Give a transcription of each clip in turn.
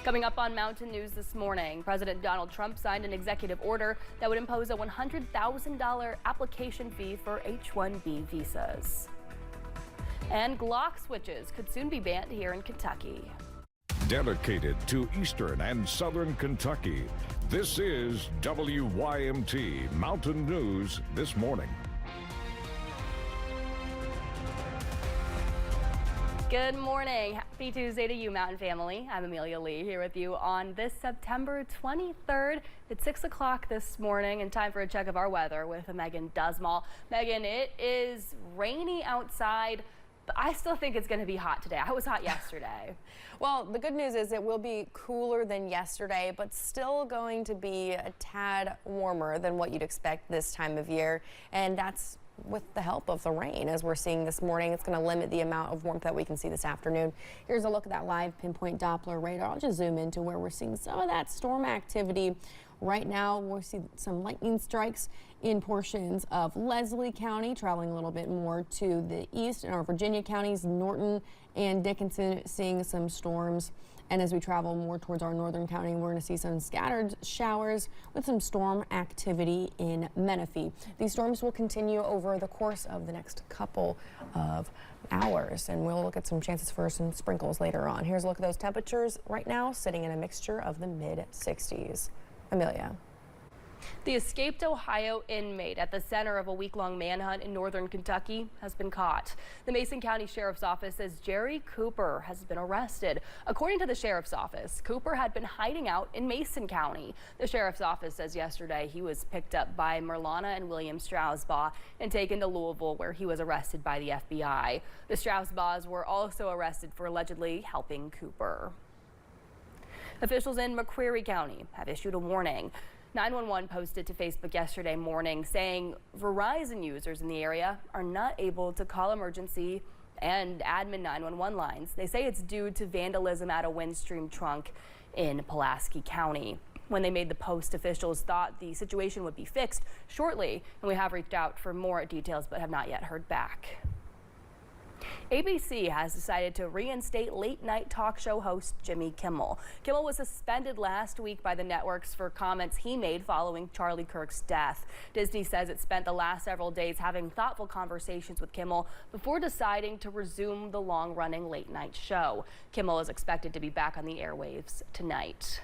Coming up on Mountain News this morning, President Donald Trump signed an executive order that would impose a $100,000 application fee for H-1B visas. And Glock switches could soon be banned here in Kentucky. Dedicated to Eastern and Southern Kentucky, this is WYMT Mountain News this morning. Good morning. Happy Tuesday to you, Mountain family. I'm Amelia Lee here with you on this September 23rd at 6 o'clock this morning, and time for a check of our weather with Megan Dusmal. Megan, it is rainy outside, but I still think it's going to be hot today. I was hot yesterday. Well, the good news is it will be cooler than yesterday, but still going to be a tad warmer than what you'd expect this time of year, and that's with the help of the rain, as we're seeing this morning. It's going to limit the amount of warmth that we can see this afternoon. Here's a look at that live pinpoint Doppler radar. I'll just zoom into where we're seeing some of that storm activity. Right now, we'll see some lightning strikes in portions of Leslie County, traveling a little bit more to the east in our Virginia counties, Norton and Dickinson seeing some storms. And as we travel more towards our northern county, we're going to see some scattered showers with some storm activity in Menifee. These storms will continue over the course of the next couple of hours, and we'll look at some chances for some sprinkles later on. Here's a look at those temperatures right now, sitting in a mixture of the mid-60s. Amelia. The escaped Ohio inmate at the center of a week-long manhunt in northern Kentucky has been caught. The Mason County Sheriff's Office says Jerry Cooper has been arrested. According to the Sheriff's Office, Cooper had been hiding out in Mason County. The Sheriff's Office says yesterday he was picked up by Merlana and William Strausbaugh and taken to Louisville, where he was arrested by the FBI. The Strausbaughs were also arrested for allegedly helping Cooper. Officials in McCreary County have issued a warning. 911 posted to Facebook yesterday morning saying Verizon users in the area are not able to call emergency and admin 911 lines. They say it's due to vandalism at a Windstream trunk in Pulaski County. When they made the post, officials thought the situation would be fixed shortly, and we have reached out for more details but have not yet heard back. ABC has decided to reinstate late-night talk show host Jimmy Kimmel. Kimmel was suspended last week by the networks for comments he made following Charlie Kirk's death. Disney says it spent the last several days having thoughtful conversations with Kimmel before deciding to resume the long-running late-night show. Kimmel is expected to be back on the airwaves tonight.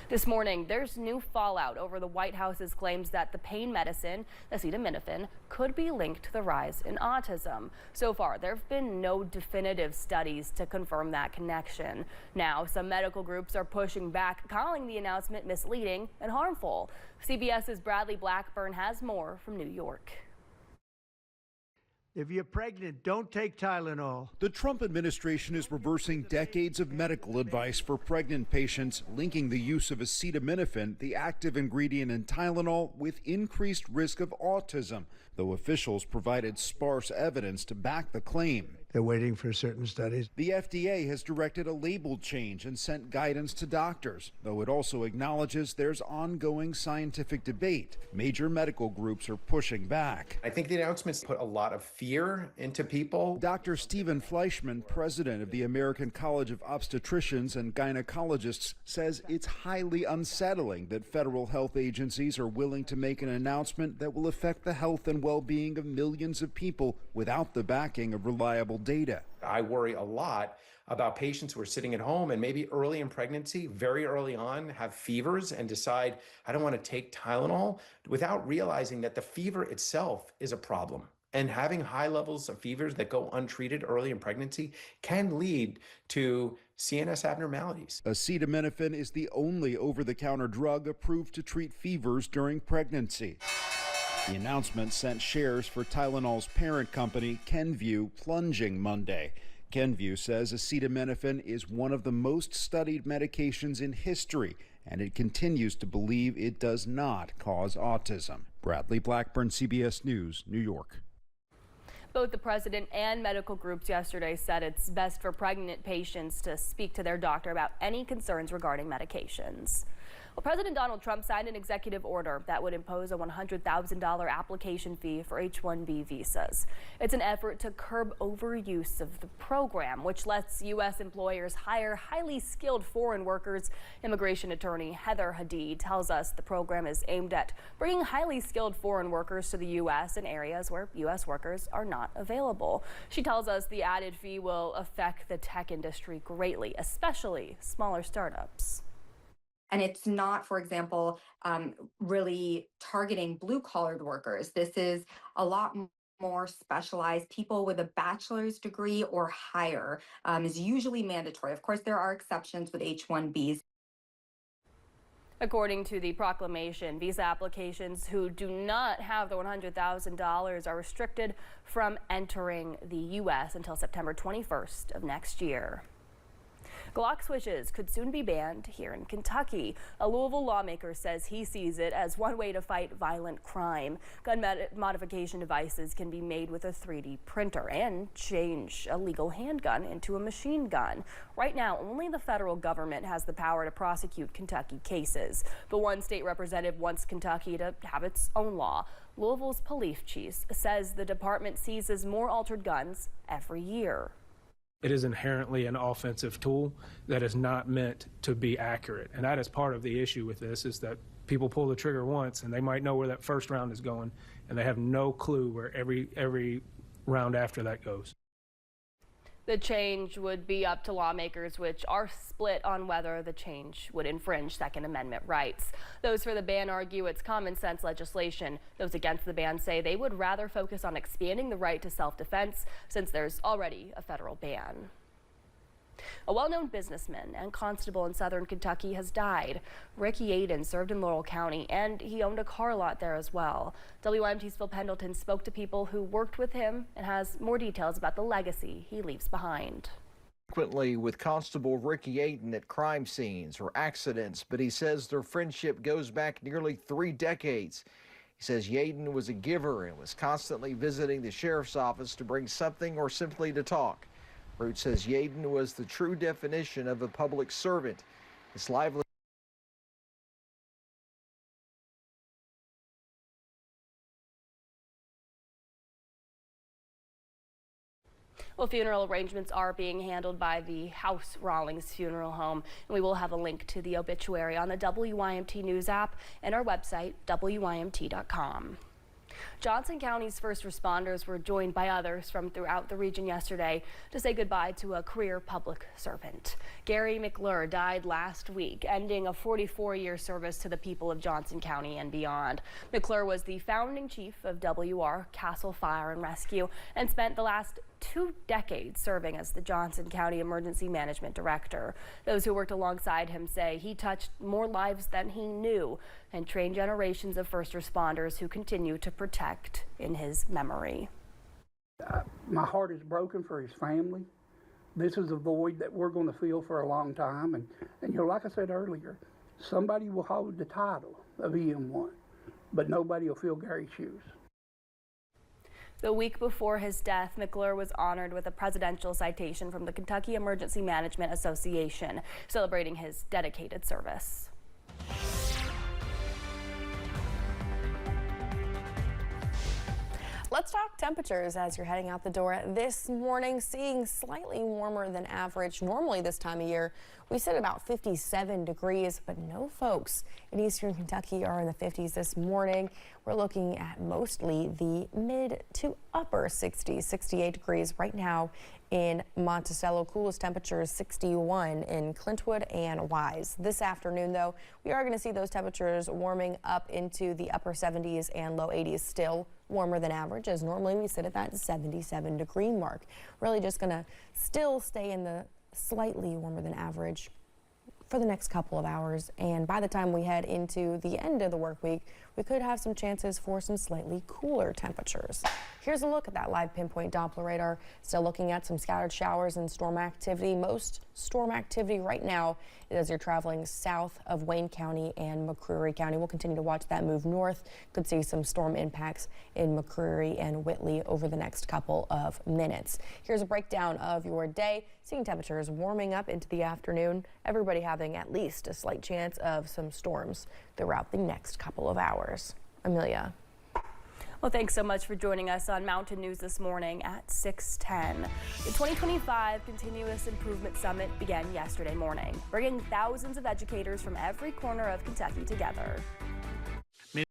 This morning, there's new fallout over the White House's claims that the pain medicine, acetaminophen, could be linked to the rise in autism. So far, there have been no definitive studies to confirm that connection. Now, some medical groups are pushing back, calling the announcement misleading and harmful. CBS's Bradley Blackburn has more from New York. If you're pregnant, don't take Tylenol. The Trump administration is reversing decades of medical advice for pregnant patients, linking the use of acetaminophen, the active ingredient in Tylenol, with increased risk of autism, though officials provided sparse evidence to back the claim. They're waiting for certain studies. The FDA has directed a label change and sent guidance to doctors, though it also acknowledges there's ongoing scientific debate. Major medical groups are pushing back. I think the announcements put a lot of fear into people. Dr. Stephen Fleischman, president of the American College of Obstetricians and Gynecologists, says it's highly unsettling that federal health agencies are willing to make an announcement that will affect the health and well-being of millions of people without the backing of reliable data. I worry a lot about patients who are sitting at home and maybe early in pregnancy, very early on, have fevers and decide, I don't want to take Tylenol, without realizing that the fever itself is a problem. And having high levels of fevers that go untreated early in pregnancy can lead to CNS abnormalities. Acetaminophen is the only over-the-counter drug approved to treat fevers during pregnancy. The announcement sent shares for Tylenol's parent company, Kenvue, plunging Monday. Kenvue says acetaminophen is one of the most studied medications in history, and it continues to believe it does not cause autism. Bradley Blackburn, CBS News, New York. Both the president and medical groups yesterday said it's best for pregnant patients to speak to their doctor about any concerns regarding medications. Well, President Donald Trump signed an executive order that would impose a $100,000 application fee for H-1B visas. It's an effort to curb overuse of the program, which lets U.S. employers hire highly skilled foreign workers. Immigration attorney Heather Hadid tells us the program is aimed at bringing highly skilled foreign workers to the U.S. in areas where U.S. workers are not available. She tells us the added fee will affect the tech industry greatly, especially smaller startups. And it's not, for example, really targeting blue-collared workers. This is a lot more specialized. People with a bachelor's degree or higher is usually mandatory. Of course, there are exceptions with H-1Bs. According to the proclamation, visa applications who do not have the $100,000 are restricted from entering the U.S. until September 21st of next year. Glock switches could soon be banned here in Kentucky. A Louisville lawmaker says he sees it as one way to fight violent crime. Gun modification devices can be made with a 3D printer and change a legal handgun into a machine gun. Right now, only the federal government has the power to prosecute Kentucky cases. But one state representative wants Kentucky to have its own law. Louisville's police chief says the department seizes more altered guns every year. It is inherently an offensive tool that is not meant to be accurate. And that is part of the issue with this, is that people pull the trigger once and they might know where that first round is going, and they have no clue where every round after that goes. The change would be up to lawmakers, which are split on whether the change would infringe Second Amendment rights. Those for the ban argue it's common sense legislation. Those against the ban say they would rather focus on expanding the right to self-defense since there's already a federal ban. A well-known businessman and constable in southern Kentucky has died. Rick Yaden served in Laurel County, and he owned a car lot there as well. WYMT's Phil Pendleton spoke to people who worked with him and has more details about the legacy he leaves behind. Frequently with Constable Rick Yaden at crime scenes or accidents, but he says their friendship goes back nearly 3 decades. He says Yaden was a giver and was constantly visiting the sheriff's office to bring something or simply to talk. Root says Yaden was the true definition of a public servant. His lively Well, funeral arrangements are being handled by the House Rawlings Funeral Home, and we will have a link to the obituary on the WYMT News app and our website, WYMT.com. Johnson County's first responders were joined by others from throughout the region yesterday to say goodbye to a career public servant. Gary McClure died last week, ending a 44-year service to the people of Johnson County and beyond. McClure was the founding chief of WR Castle Fire and Rescue and spent the last 2 decades serving as the Johnson County Emergency Management Director. Those who worked alongside him say he touched more lives than he knew and trained generations of first responders who continue to protect in his memory. My heart is broken for his family. This is a void that we're going to feel for a long time. And you know, like I said earlier, somebody will hold the title of EM1, but nobody will fill Gary's shoes. The week before his death, McClure was honored with a presidential citation from the Kentucky Emergency Management Association, celebrating his dedicated service. Let's talk temperatures as you're heading out the door this morning, seeing slightly warmer than average. Normally this time of year, we sit at about 57 degrees, but no folks in eastern Kentucky are in the 50s this morning. We're looking at mostly the mid to upper 60s, 68 degrees right now in Monticello. Coolest temperature is 61 in Clintwood and Wise. This afternoon, though, we are going to see those temperatures warming up into the upper 70s and low 80s, still warmer than average, as normally we sit at that 77 degree mark. Really just going to still stay in the slightly warmer than average for the next couple of hours, and by the time we head into the end of the work week, we could have some chances for some slightly cooler temperatures. Here's a look at that live pinpoint Doppler radar. Still looking at some scattered showers and storm activity. Most storm activity right now is as you're traveling south of Wayne County and McCreary County. We'll continue to watch that move north. Could see some storm impacts in McCreary and Whitley over the next couple of minutes. Here's a breakdown of your day. Seeing temperatures warming up into the afternoon. Everybody having at least a slight chance of some storms throughout the next couple of hours. Amelia. Well, thanks so much for joining us on Mountain News this morning at 6:10. The 2025 Continuous Improvement Summit began yesterday morning, bringing thousands of educators from every corner of Kentucky together.